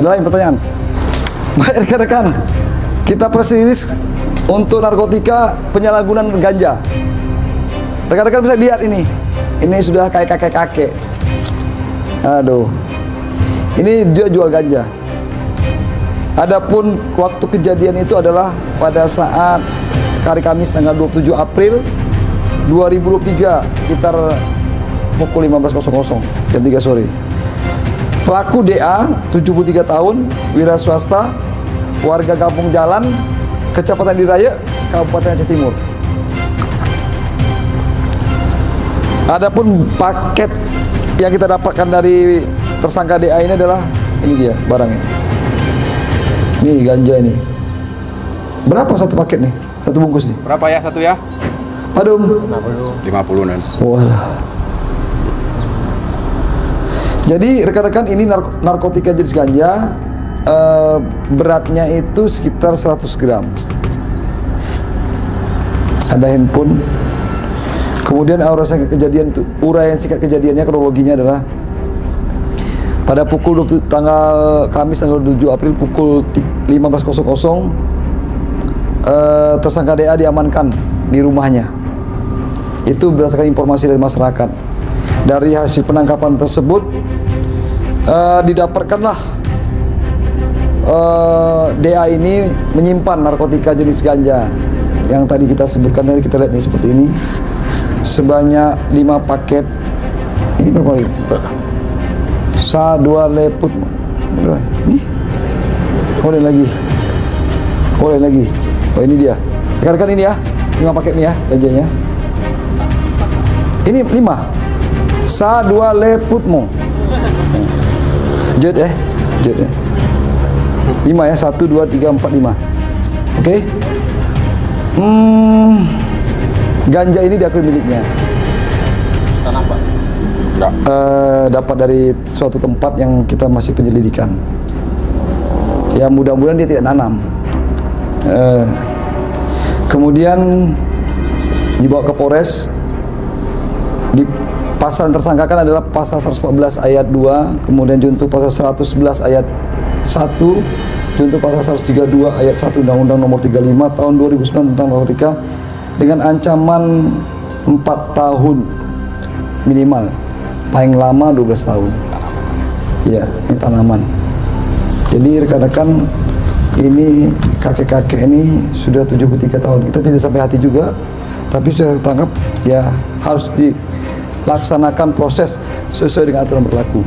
Ada lain pertanyaan? Baik rekan-rekan, kita press release untuk narkotika penyalahgunaan ganja. Rekan-rekan bisa lihat ini sudah kayak kakek-kakek. Aduh, ini dia jual ganja. Adapun waktu kejadian itu adalah pada saat hari Kamis tanggal 27 April 2023 sekitar pukul 15.00 jam 3 sore. Pelaku DA 73 tahun, wira swasta, warga Kampung Jalan, Kecamatan Diraya, Kabupaten Aceh Timur. Adapun paket yang kita dapatkan dari tersangka DA ini adalah ini dia barangnya. Nih ganja ini. Berapa satu paket nih? Satu bungkus nih? Berapa ya satu ya? Padum? 50 nan. Walah. Jadi rekan-rekan ini narkotika jenis ganja, beratnya itu sekitar 100 gram. Ada handphone. Kemudian uraian kejadian itu, uraian singkat kejadiannya, kronologinya adalah pada pukul 20, tanggal Kamis tanggal 7 April pukul 15.00 tersangka DA diamankan di rumahnya. Itu berdasarkan informasi dari masyarakat. Dari hasil penangkapan tersebut didapatkanlah DA ini menyimpan narkotika jenis ganja yang tadi kita sebutkan. Tadi kita lihat nih seperti ini, sebanyak 5 paket. Ini berapa lagi? Sa 2 leput. Nih, oleh lagi. Oh ini dia. Rekan-rekan ini ya, 5 paket nih ya ganjanya. Ini 5. Sa 2 leputmu. Jet 5 ya, 1, 2, 3, 4, 5. Oke. Ganja ini diakui miliknya. Tanam Pak? Enggak. Dapat dari suatu tempat yang kita masih penyelidikan. Ya mudah-mudahan dia tidak nanam. Kemudian dibawa ke Polres. Di pasal yang tersangkakan adalah pasal 114 ayat 2, kemudian junto pasal 111 ayat 1, junto pasal 132 ayat 1 Undang-Undang Nomor 35 Tahun 2009 tentang narkotika dengan ancaman 4 tahun minimal, paling lama 12 tahun. Ya, ini tanaman. Jadi rekan-rekan, ini kakek-kakek ini sudah 73 tahun. Kita tidak sampai hati juga, tapi sudah tangkap, ya harus dilaksanakan proses sesuai dengan aturan berlaku.